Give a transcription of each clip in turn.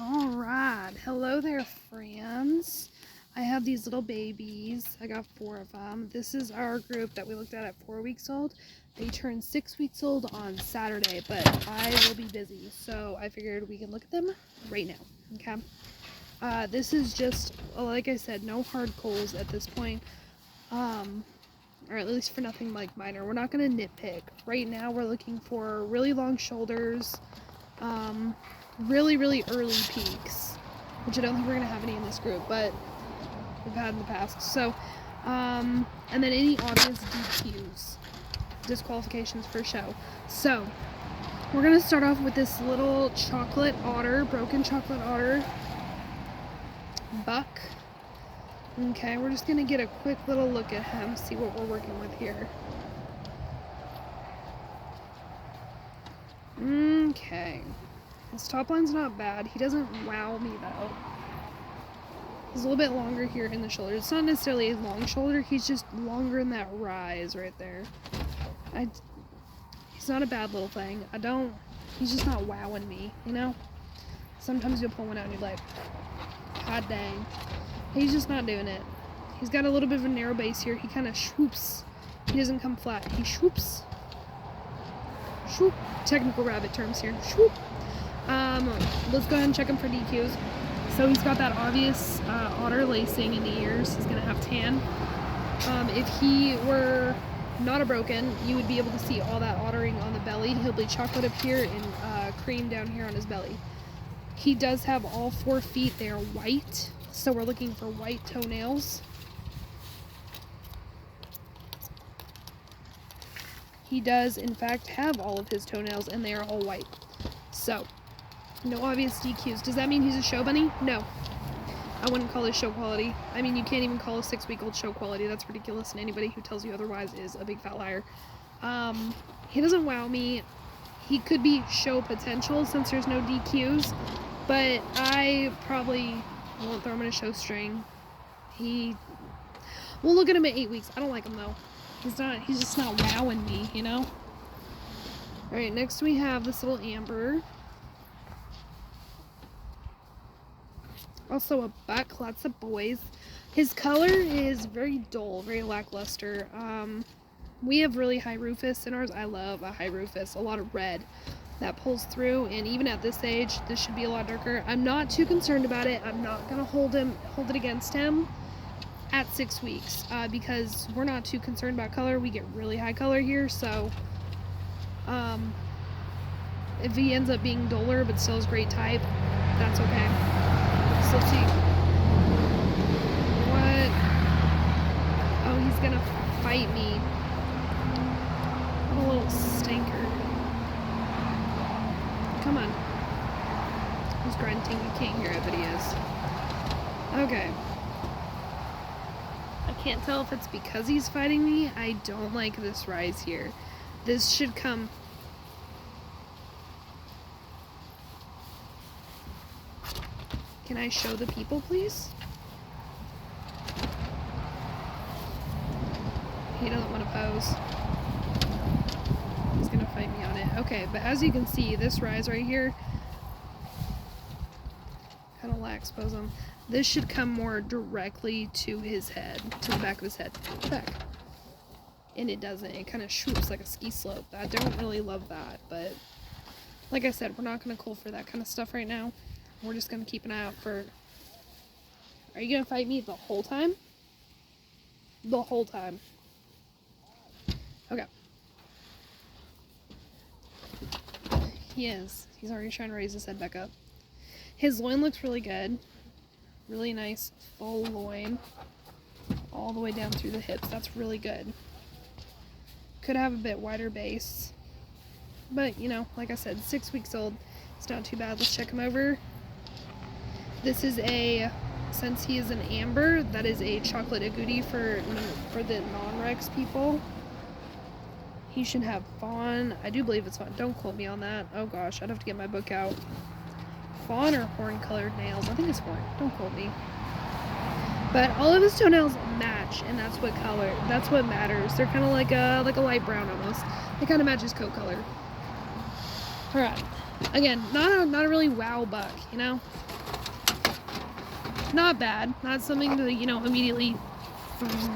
Alright, hello there friends. I have these little babies. I got 4 of them. This is our group that we looked at 4 weeks old. They turned 6 weeks old on Saturday, but I will be busy, so I figured we can look at them right now, okay? This is just, like I said, no hard culls at this point, or at least for nothing like minor. We're not going to nitpick. Right now we're looking for really long shoulders, really early peaks, which I don't think we're going to have any in this group, but we've had in the past. So, and then any audience DQs, disqualifications for show. So, we're going to start off with this little chocolate otter, broken chocolate otter buck. Okay, we're just going to get a quick little look at him, see what we're working with here. Okay. His top line's not bad. He doesn't wow me though. He's a little bit longer here in the shoulder. It's not necessarily a long shoulder, he's just longer in that rise right there. He's not a bad little thing. He's just not wowing me, you know? Sometimes you'll pull one out and you're like, god dang. He's just not doing it. He's got a little bit of a narrow base here. He kind of swoops. He doesn't come flat. He swoops. Swoop. Technical rabbit terms here. Swoop. Let's go ahead and check him for DQs. So he's got that obvious otter lacing in the ears. He's gonna have tan. If he were not a broken, you would be able to see all that ottering on the belly. He'll be chocolate up here and cream down here on his belly. He does have all 4 feet. They are white, so we're looking for white toenails. He does in fact have all of his toenails and they are all white. So, no obvious DQs. Does that mean he's a show bunny? No. I wouldn't call this show quality. I mean, you can't even call a 6-week-old show quality. That's ridiculous, and anybody who tells you otherwise is a big fat liar. He doesn't wow me. He could be show potential since there's no DQs, but I probably won't throw him in a show string. We'll look at him at 8 weeks. I don't like him though. He's just not wowing me, you know? Alright, next we have this little amber. Also a buck, lots of boys. His color is very dull, very lackluster. We have really high rufous in ours. I love a high rufous, a lot of red that pulls through, and even at this age, this should be a lot darker. I'm not too concerned about it. I'm not gonna hold it against him at 6 weeks, because we're not too concerned about color. We get really high color here, so if he ends up being duller but still has great type, that's okay. So let's see. What? Oh, he's gonna fight me. What a little stinker. Come on. He's grunting. You can't hear it, but he is. Okay. I can't tell if it's because he's fighting me. I don't like this rise here. This should come... Can I show the people, please? He doesn't want to pose. He's gonna fight me on it. Okay, but as you can see, this rise right here kind of lacks pose on. This should come more directly to his head, to the back of his head. Back. And it doesn't. It kind of swoops like a ski slope. I don't really love that, but like I said, we're not gonna cull for that kind of stuff right now. We're just gonna keep an eye out for... Are you gonna fight me the whole time? The whole time. Okay. He is. He's already trying to raise his head back up. His loin looks really good. Really nice full loin. All the way down through the hips. That's really good. Could have a bit wider base. But, you know, like I said, 6 weeks old. It's not too bad. Let's check him over. This is since he is an amber, that is a chocolate agouti for the non-Rex people. He should have fawn. I do believe it's fawn. Don't quote me on that. Oh gosh, I'd have to get my book out. Fawn or horn-colored nails? I think it's horn. Don't quote me. But all of his toenails match, and that's what matters. They're kind of like a light brown almost. It kind of matches coat color. Alright, Again, not a really wow buck, you know? Not bad. Not something to, you know, immediately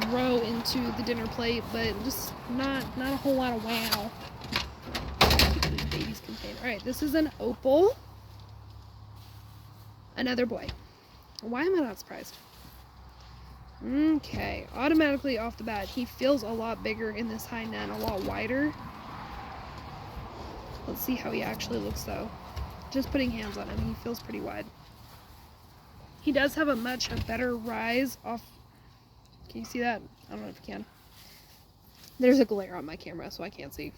throw into the dinner plate, but just not a whole lot of wow. These babies contain. Alright, this is an opal. Another boy. Why am I not surprised? Okay, automatically off the bat, he feels a lot bigger in this hind end, a lot wider. Let's see how he actually looks though. Just putting hands on him, he feels pretty wide. He does have a much better rise off. Can you see that? I don't know if you can. There's a glare on my camera, so I can't see.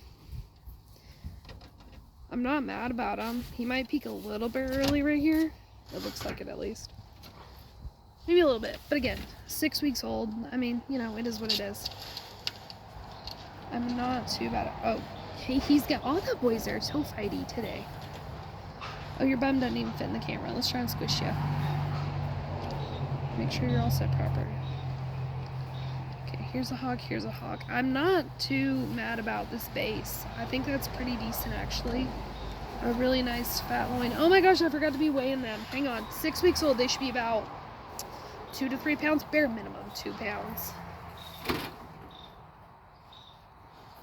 I'm not mad about him. He might peak a little bit early right here. It looks like it at least. Maybe a little bit, but again, 6 weeks old. I mean, you know, it is what it is. I'm not too bad. Oh, hey, he's got all the boys are so fighty today. Oh, your bum doesn't even fit in the camera. Let's try and squish you. Make sure you're all set proper. Okay, here's a hawk, here's a hawk. I'm not too mad about this base. I think that's pretty decent actually. A really nice fat loin. Oh my gosh, I forgot to be weighing them. Hang on. 6 weeks old, they should be about 2 to 3 pounds, bare minimum 2 pounds.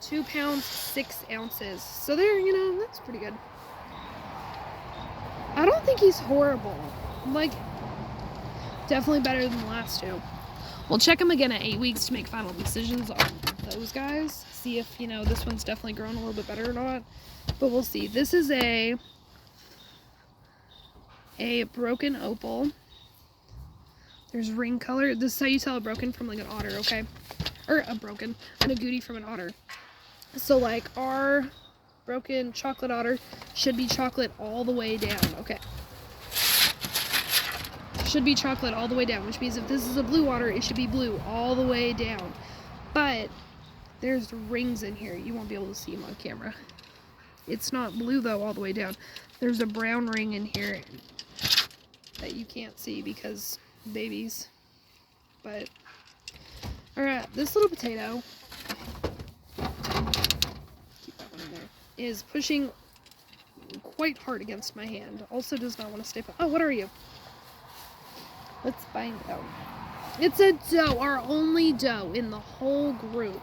2 pounds, 6 ounces. So they're, you know, that's pretty good. I don't think he's horrible. Like, definitely better than the last two. We'll check him again at 8 weeks to make final decisions on those guys. See if, you know, this one's definitely grown a little bit better or not. But we'll see. This is a broken opal. There's ring color. This is how you tell a broken from like an otter, okay? Or a broken, an agouti from an otter. So like our broken chocolate otter should be chocolate all the way down, okay? Should be chocolate all the way down, which means if this is a blue otter, it should be blue all the way down. But there's rings in here. You won't be able to see them on camera. It's not blue though all the way down. There's a brown ring in here that you can't see because babies. But alright, this little potato, keep that one in there, is pushing quite hard against my hand. Also does not want to stay put. Oh, what are you? Let's find out. It's a doe, our only doe in the whole group.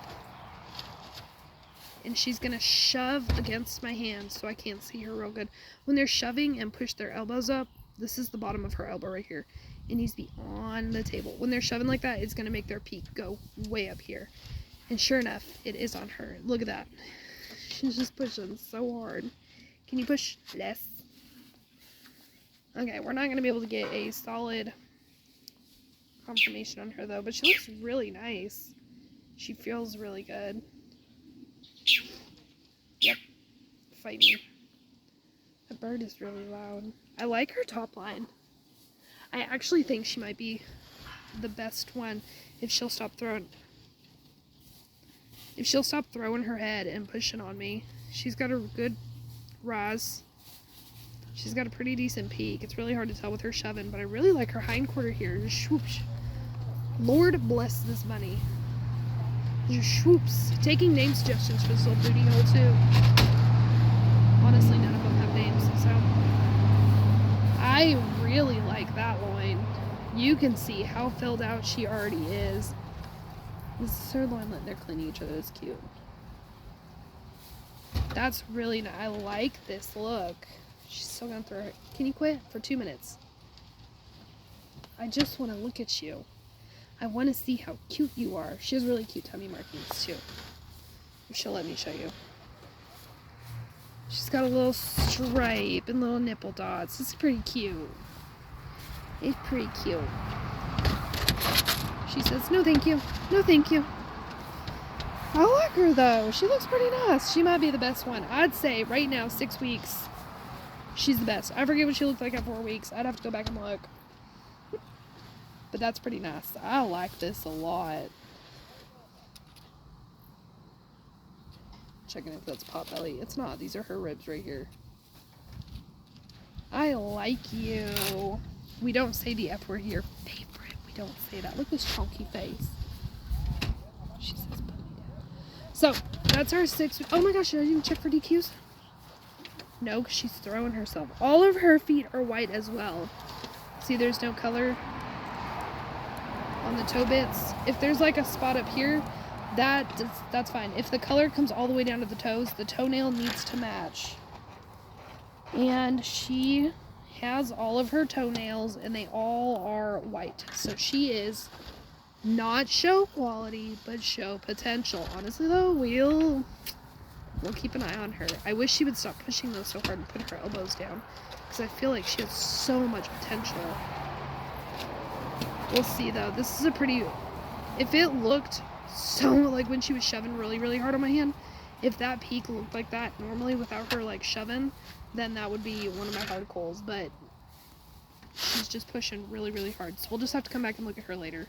And she's gonna shove against my hand so I can't see her real good. When they're shoving and push their elbows up, this is the bottom of her elbow right here. It needs to be on the table. When they're shoving like that, it's gonna make their peak go way up here. And sure enough, it is on her. Look at that. She's just pushing so hard. Can you push less? Okay, we're not gonna be able to get a solid confirmation on her though, but she looks really nice. She feels really good. Yep. Fight me. The bird is really loud. I like her top line. I actually think she might be the best one if she'll stop throwing. If she'll stop throwing her head and pushing on me. She's got a good rise. She's got a pretty decent peak. It's really hard to tell with her shoving, but I really like her hindquarter here. Just swoops. Lord bless this bunny. Just swoops. Taking name suggestions for this little booty hole too. Honestly, none of them have names, so I really like that loin. You can see how filled out she already is. This is her loinlet. They're cleaning each other. It's cute. That's really nice. I like this look. She's still gonna throw her. Can you quit for 2 minutes? I just want to look at you. I want to see how cute you are. She has really cute tummy markings too. If she'll let me show you. She's got a little stripe and little nipple dots. It's pretty cute. It's pretty cute. She says, no thank you. No thank you. I like her though. She looks pretty nice. She might be the best one. I'd say right now, 6 weeks, she's the best. I forget what she looked like at 4 weeks. I'd have to go back and look. But that's pretty nice. I like this a lot. Checking if that's pot belly. It's not. These are her ribs right here. I like you. We don't say the F word here. Favorite. We don't say that. Look at this chunky face. She says put me down. So, that's our 6. Oh my gosh, did I even check for DQs? No, 'cause she's throwing herself. All of her feet are white as well. See, there's no color on the toe bits. If there's like a spot up here, that's fine. If the color comes all the way down to the toes, the toenail needs to match. And she has all of her toenails, and they all are white. So she is not show quality, but show potential. Honestly though, we'll keep an eye on her. I wish she would stop pushing those so hard and put her elbows down, because I feel like she has so much potential. We'll see though. This is a pretty, if it looked so like when she was shoving really hard on my hand, if that peak looked like that normally without her like shoving, then that would be one of my hard calls. But she's just pushing really hard, so we'll just have to come back and look at her later.